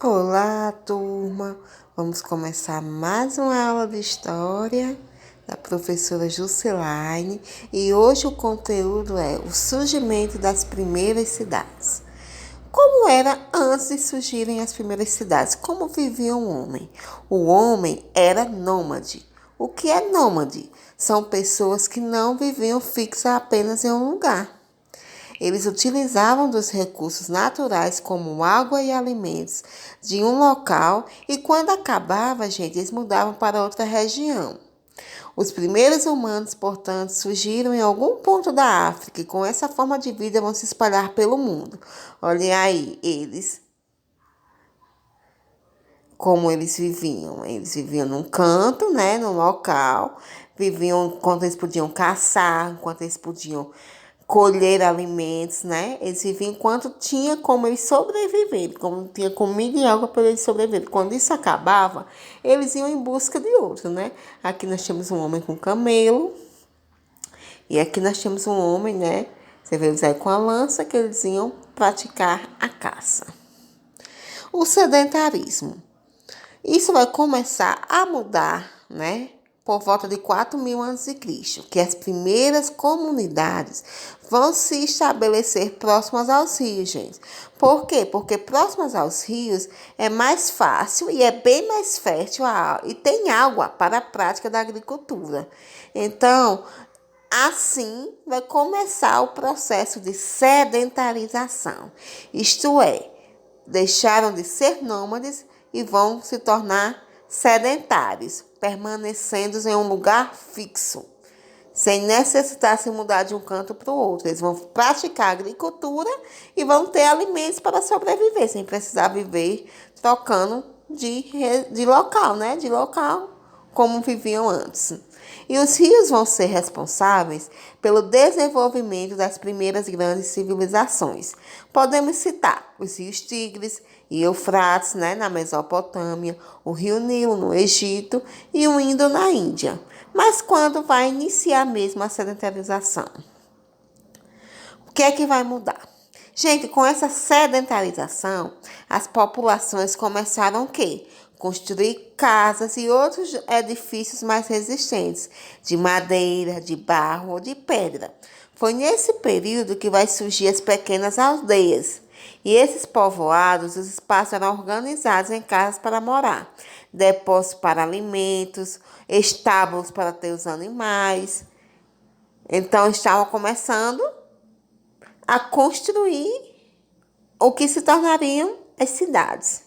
Olá, turma! Vamos começar mais uma aula de história da professora Jusceline e hoje o conteúdo é o surgimento das primeiras cidades. Como era antes de surgirem as primeiras cidades? Como vivia o homem? O homem era nômade. O que é nômade? São pessoas que não viviam fixas apenas em um lugar. Eles utilizavam dos recursos naturais como água e alimentos de um local e quando acabava, gente, eles mudavam para outra região. Os primeiros humanos, portanto, surgiram em algum ponto da África e com essa forma de vida vão se espalhar pelo mundo. Olhem aí, como eles viviam. Eles viviam num canto, né, num local, viviam enquanto eles podiam caçar, enquanto eles podiam colher alimentos, né? Eles viviam enquanto tinha como eles sobreviverem, como tinha comida e água para eles sobreviverem. Quando isso acabava, eles iam em busca de outro, né? Aqui nós temos um homem com camelo e aqui nós temos um homem, né? Você vê eles aí com a lança que eles iam praticar a caça. O sedentarismo. Isso vai começar a mudar, né? Por volta de 4.000 a.C., que as primeiras comunidades vão se estabelecer próximas aos rios, gente. Por quê? Porque próximas aos rios é mais fácil e é bem mais fértil e tem água para a prática da agricultura. Então, assim vai começar o processo de sedentarização. Isto é, deixaram de ser nômades e vão se tornar sedentários, permanecendo em um lugar fixo, sem necessitar se mudar de um canto para o outro. Eles vão praticar agricultura e vão ter alimentos para sobreviver, sem precisar viver trocando de local, né? De local, como viviam antes. E os rios vão ser responsáveis pelo desenvolvimento das primeiras grandes civilizações. Podemos citar os rios Tigres e Eufrates, né, na Mesopotâmia, o rio Nilo no Egito e o Indo na Índia. Mas quando vai iniciar mesmo a sedentarização? O que é que vai mudar? Gente, com essa sedentarização, as populações começaram o quê? Construir casas e outros edifícios mais resistentes, de madeira, de barro ou de pedra. Foi nesse período que vai surgir as pequenas aldeias. E esses povoados, os espaços eram organizados em casas para morar, depósitos para alimentos, estábulos para ter os animais. Então, estavam começando a construir o que se tornariam as cidades.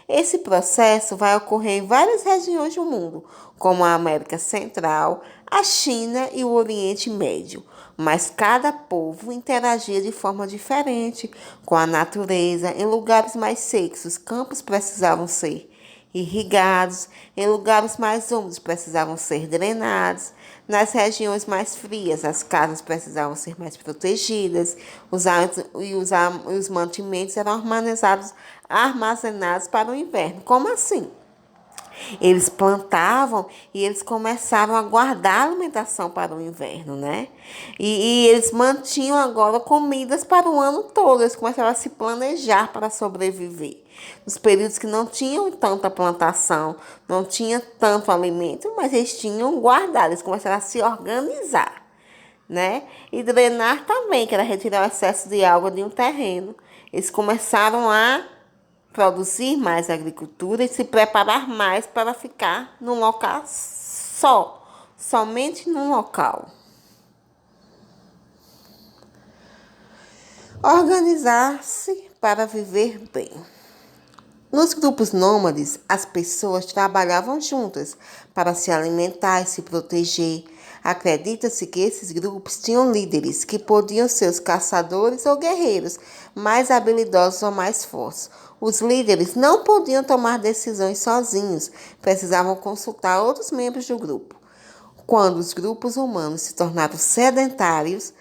Esse processo vai ocorrer em várias regiões do mundo, como a América Central, a China e o Oriente Médio. Mas cada povo interagia de forma diferente com a natureza. Em lugares mais secos, os campos precisavam ser irrigados, em lugares mais úmidos precisavam ser drenados, nas regiões mais frias as casas precisavam ser mais protegidas, os mantimentos eram armazenados para o inverno. Como assim? Eles plantavam e eles começaram a guardar alimentação para o inverno, né? E eles mantinham agora comidas para o ano todo. Eles começaram a se planejar para sobreviver. Nos períodos que não tinham tanta plantação, não tinha tanto alimento, mas eles tinham guardado. Eles começaram a se organizar, né? E drenar também, que era retirar o excesso de água de um terreno. Eles começaram a produzir mais agricultura e se preparar mais para ficar num local só, somente num local. Organizar-se para viver bem. Nos grupos nômades, as pessoas trabalhavam juntas para se alimentar e se proteger. Acredita-se que esses grupos tinham líderes, que podiam ser os caçadores ou guerreiros, mais habilidosos ou mais fortes. Os líderes não podiam tomar decisões sozinhos, precisavam consultar outros membros do grupo. Quando os grupos humanos se tornaram sedentários,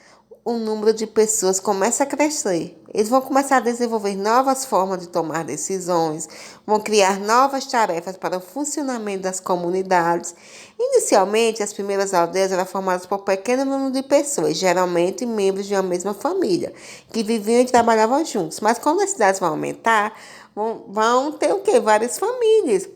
o número de pessoas começa a crescer. Eles vão começar a desenvolver novas formas de tomar decisões, vão criar novas tarefas para o funcionamento das comunidades. Inicialmente, as primeiras aldeias eram formadas por um pequeno número de pessoas, geralmente membros de uma mesma família, que viviam e trabalhavam juntos. Mas quando as cidades vão aumentar, vão ter o quê? Várias famílias.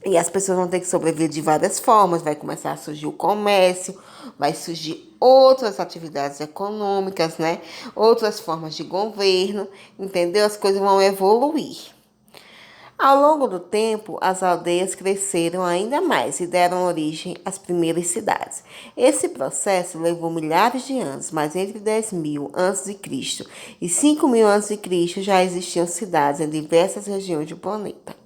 E as pessoas vão ter que sobreviver de várias formas. Vai começar a surgir o comércio, vai surgir outras atividades econômicas, né? Outras formas de governo, entendeu? As coisas vão evoluir. Ao longo do tempo, as aldeias cresceram ainda mais e deram origem às primeiras cidades. Esse processo levou milhares de anos, mas entre 10.000 a.C. e 5.000 a.C. já existiam cidades em diversas regiões do planeta.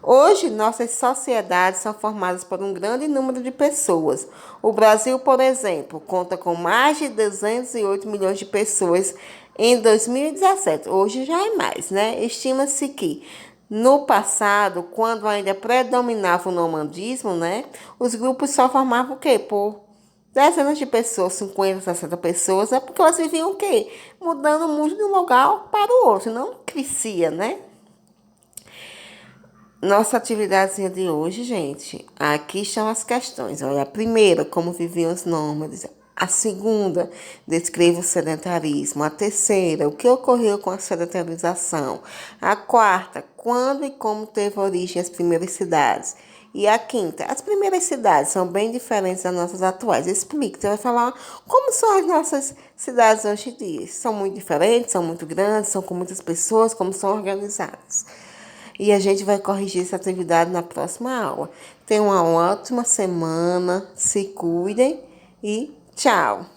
Hoje, nossas sociedades são formadas por um grande número de pessoas. O Brasil, por exemplo, conta com mais de 208 milhões de pessoas em 2017. Hoje já é mais, né? Estima-se que no passado, quando ainda predominava o nomadismo, né? Os grupos só formavam o quê? Por dezenas de pessoas, 50, 60 pessoas, é porque elas viviam o quê? Mudando muito de um lugar para o outro, não crescia, né? Nossa atividadezinha de hoje, gente, aqui estão as questões. Olha, a primeira, como viviam os nômades. A segunda, descreva o sedentarismo. A terceira, o que ocorreu com a sedentarização. A quarta, quando e como teve origem as primeiras cidades. E a quinta, as primeiras cidades são bem diferentes das nossas atuais. Explique, você vai falar como são as nossas cidades hoje em dia. São muito diferentes, são muito grandes, são com muitas pessoas, como são organizadas. E a gente vai corrigir essa atividade na próxima aula. Tenham uma ótima semana, se cuidem e tchau!